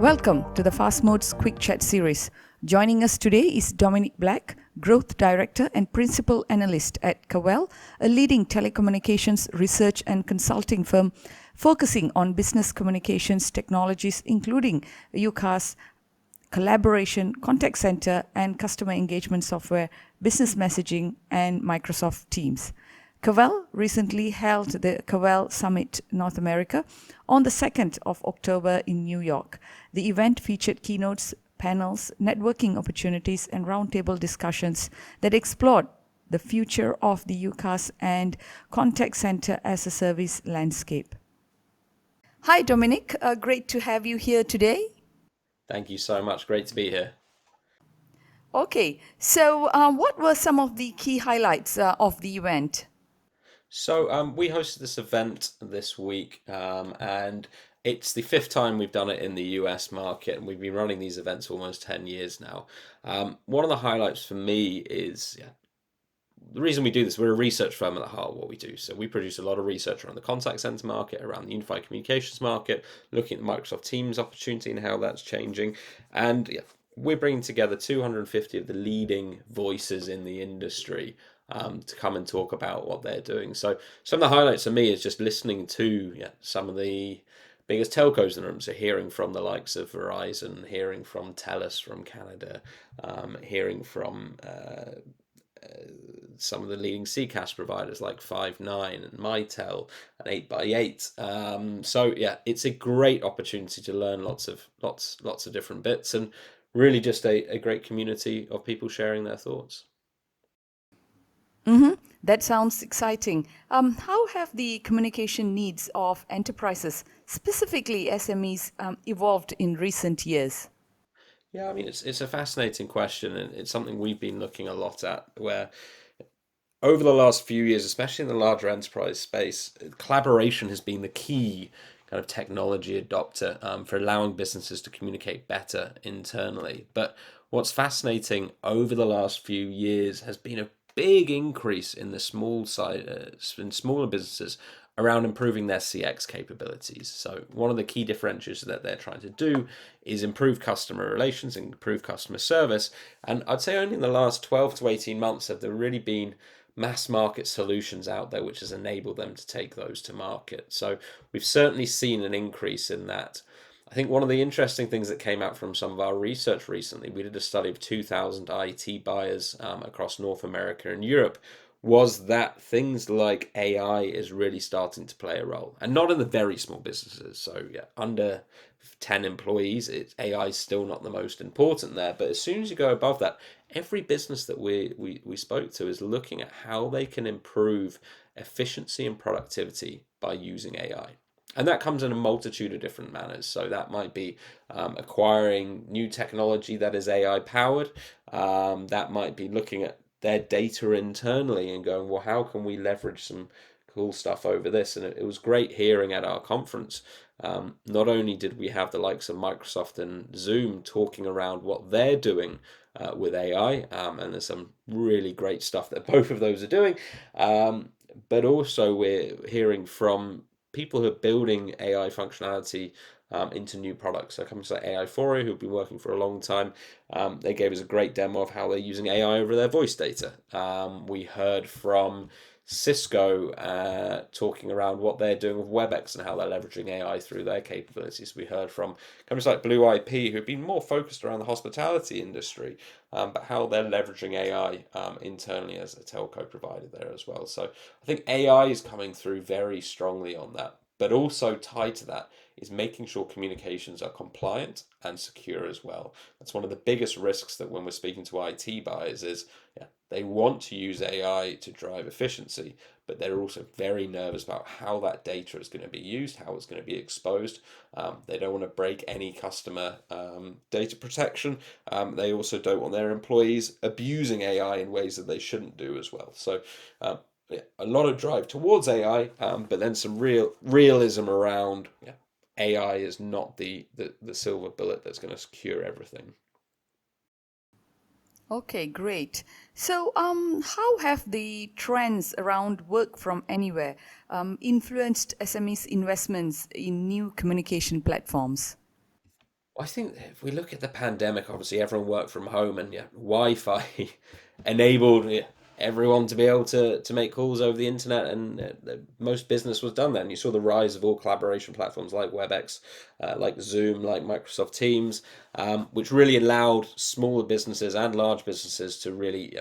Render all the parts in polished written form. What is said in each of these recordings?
Welcome to the Fast Modes Quick Chat series. Joining us today is Dominic Black, Growth Director and Principal Analyst at Cavell, a leading telecommunications research and consulting firm focusing on business communications technologies, including UCaaS, collaboration, contact center, and customer engagement software, business messaging, and Microsoft Teams. Cavell recently held the Cavell Summit North America on the 2nd of October in New York. The event featured keynotes, panels, networking opportunities, and roundtable discussions that explored the future of the UCaaS and contact center as a service landscape. Hi, Dominic. Great to have you here today. Thank you so much. Great to be here. Okay, so what were some of the key highlights of the event? So we hosted this event this week, and it's the fifth time we've done it in the US market, and we've been running these events for almost 10 years now. One of the highlights for me is the reason we do this. We're a research firm at the heart of what we do. So we produce a lot of research around the contact center market, around the unified communications market, looking at the Microsoft Teams opportunity and how that's changing. And we're bringing together 250 of the leading voices in the industry to come and talk about what they're doing. So some of the highlights for me is just listening to some of the biggest telcos in the room. So hearing from the likes of Verizon, hearing from TELUS from Canada, hearing from some of the leading CcaaS providers like Five9 and Mitel and 8x8. So it's a great opportunity to learn lots of different bits, and really just a great community of people sharing their thoughts. That sounds exciting. How have the communication needs of enterprises, specifically SMEs, evolved in recent years? Yeah, I mean, it's a fascinating question, and it's something we've been looking a lot at, where over the last few years, especially in the larger enterprise space, collaboration has been the key kind of technology adopter for allowing businesses to communicate better internally. But what's fascinating over the last few years has been a big increase in the small side, in smaller businesses around improving their CX capabilities. So one of the key differentiators that they're trying to do is improve customer relations and improve customer service. And I'd say only in the last 12 to 18 months have there really been mass market solutions out there which has enabled them to take those to market. So we've certainly seen an increase in that. I think one of the interesting things that came out from some of our research recently, we did a study of 2,000 IT buyers across North America and Europe, was that things like AI is really starting to play a role, and not in the very small businesses. So under 10 employees, AI is still not the most important there. But as soon as you go above that, every business that we spoke to is looking at how they can improve efficiency and productivity by using AI. And that comes in a multitude of different manners. So that might be acquiring new technology that is AI powered. That might be looking at their data internally and going, well, how can we leverage some cool stuff over this? And it was great hearing at our conference. Not only did we have the likes of Microsoft and Zoom talking around what they're doing with AI, and there's some really great stuff that both of those are doing, but also we're hearing from people who are building AI functionality into new products. So companies like AI4, who've been working for a long time, they gave us a great demo of how they're using AI over their voice data. We heard from Cisco talking around what they're doing with WebEx and how they're leveraging AI through their capabilities. We heard from companies like Blue IP, who've been more focused around the hospitality industry, but how they're leveraging AI internally as a telco provider there as well. So I think AI is coming through very strongly on that. But also tied to that is making sure communications are compliant and secure as well. That's one of the biggest risks that when we're speaking to IT buyers is they want to use AI to drive efficiency, but they're also very nervous about how that data is going to be used, how it's going to be exposed. They don't want to break any customer data protection. They also don't want their employees abusing AI in ways that they shouldn't do as well. So a lot of drive towards AI, but then some realism around AI is not the silver bullet that's going to cure everything. Okay, great. So, how have the trends around work from anywhere influenced SMEs' investments in new communication platforms? I think if we look at the pandemic, obviously everyone worked from home, and yeah, Wi-Fi enabled everyone to be able to make calls over the internet, and most business was done then. You saw the rise of all collaboration platforms like WebEx, like Zoom, like Microsoft Teams, which really allowed smaller businesses and large businesses to really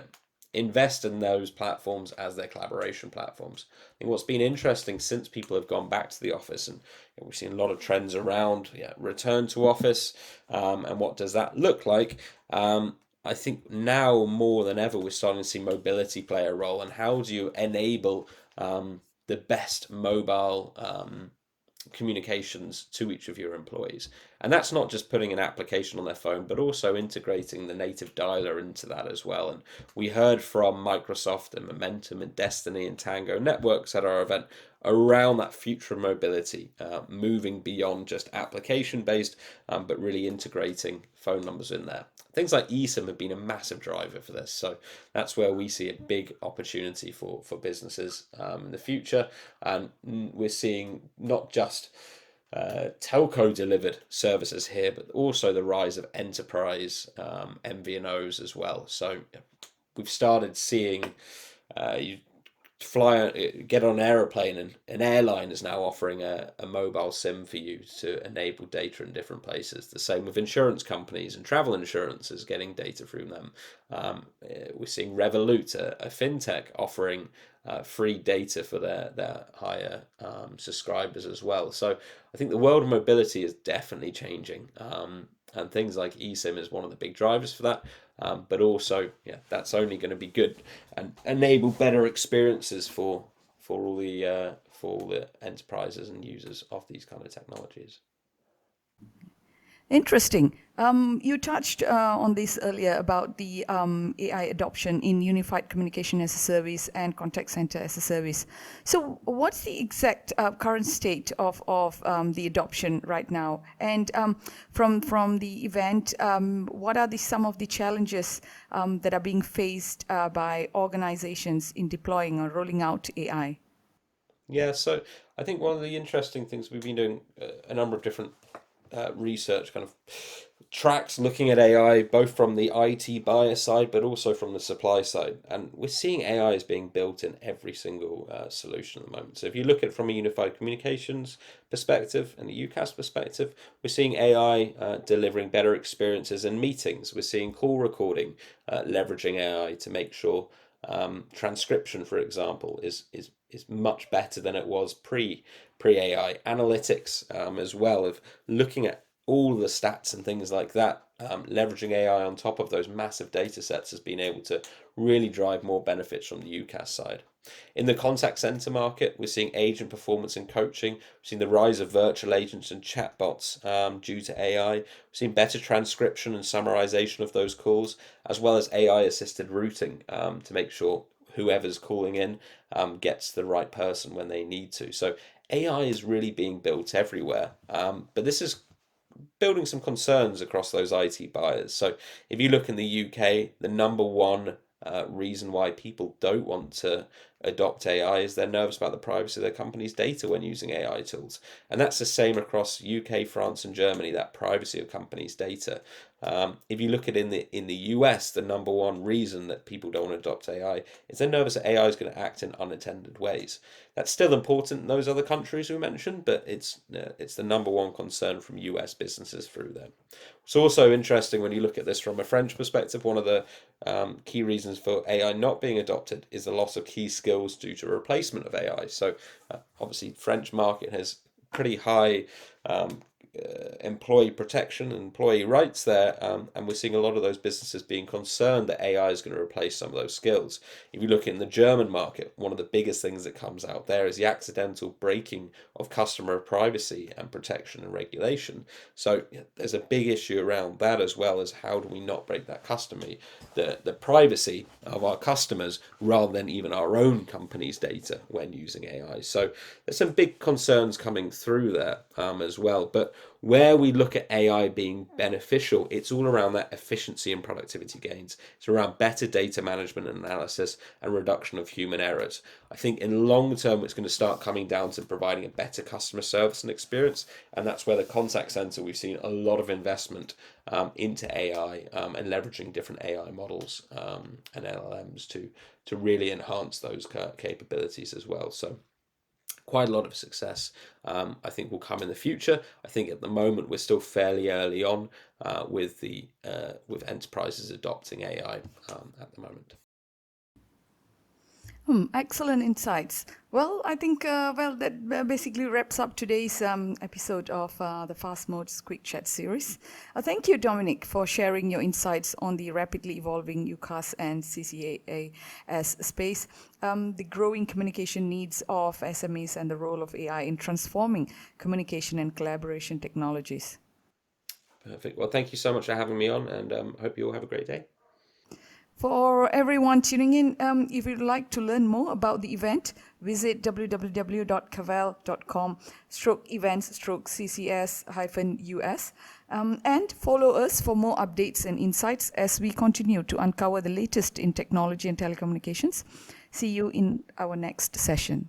invest in those platforms as their collaboration platforms. I think what's been interesting since people have gone back to the office, and we've seen a lot of trends around return to office, and what does that look like? I think now more than ever we're starting to see mobility play a role, and how do you enable the best mobile communications to each of your employees. And that's not just putting an application on their phone, but also integrating the native dialer into that as well. And we heard from Microsoft and Momentum and Destiny and Tango Networks at our event around that future of mobility, moving beyond just application based, but really integrating phone numbers in there. Things like eSIM have been a massive driver for this. So that's where we see a big opportunity for businesses in the future. And we're seeing not just telco delivered services here, but also the rise of enterprise MVNOs as well. So we've started seeing you get on an aeroplane, and an airline is now offering a mobile SIM for you to enable data in different places. The same with insurance companies, and travel insurance is getting data from them. We're seeing Revolut, a fintech, offering free data for their higher subscribers as well. So I think the world of mobility is definitely changing. And things like eSIM is one of the big drivers for that. But also, yeah, that's only going to be good and enable better experiences for all the enterprises and users of these kind of technologies. Interesting. You touched on this earlier about the AI adoption in unified communication as a service and contact center as a service. So, what's the exact current state of the adoption right now? And from the event, what are some of the challenges that are being faced by organizations in deploying or rolling out AI? Yeah, so I think one of the interesting things we've been doing a number of different research kind of tracks looking at AI both from the IT buyer side but also from the supply side, and we're seeing AI is being built in every single solution at the moment. So if you look at it from a unified communications perspective and a UCaaS perspective, we're seeing AI delivering better experiences in meetings. We're seeing call recording leveraging AI to make sure transcription, for example, is much better than it was pre AI. Analytics as well, of looking at all the stats and things like that, leveraging AI on top of those massive data sets has been able to really drive more benefits from the UCaaS side. In the contact center market, we're seeing agent performance and coaching. We're seeing the rise of virtual agents and chatbots due to AI. We're seeing better transcription and summarization of those calls, as well as AI assisted routing to make sure whoever's calling in gets the right person when they need to. So AI is really being built everywhere. But this is building some concerns across those IT buyers. So if you look in the UK, the number one reason why people don't want to adopt AI is they're nervous about the privacy of their company's data when using AI tools. And that's the same across UK, France, and Germany, that privacy of companies' data. If you look at in the US, the number one reason that people don't want to adopt AI is they're nervous that AI is going to act in unattended ways. That's still important in those other countries we mentioned, but it's the number one concern from US businesses through them. It's also interesting when you look at this from a French perspective. One of the key reasons for AI not being adopted is the loss of key skills due to replacement of AI. So obviously, French market has pretty high employee protection and employee rights there, and we're seeing a lot of those businesses being concerned that AI is going to replace some of those skills. If you look in the German market, one of the biggest things that comes out there is the accidental breaking of customer privacy and protection and regulation. So there's a big issue around that, as well as how do we not break that the privacy of our customers rather than even our own company's data when using AI. So there's some big concerns coming through there as well. But where we look at AI being beneficial, it's all around that efficiency and productivity gains. It's around better data management and analysis and reduction of human errors. I think in long term, it's going to start coming down to providing a better customer service and experience. And that's where the contact center, we've seen a lot of investment into AI and leveraging different AI models and LLMs to really enhance those capabilities as well. So quite a lot of success, I think, will come in the future. I think at the moment we're still fairly early on with enterprises adopting AI at the moment. Excellent insights. Well, I think that basically wraps up today's episode of the Fast Modes Quick Chat series. Thank you, Dominic, for sharing your insights on the rapidly evolving UCaaS and CcaaS space, the growing communication needs of SMEs, and the role of AI in transforming communication and collaboration technologies. Perfect. Well, thank you so much for having me on, and hope you all have a great day. For everyone tuning in, if you'd like to learn more about the event, visit www.cavell.com/events/CCS-US and follow us for more updates and insights as we continue to uncover the latest in technology and telecommunications. See you in our next session.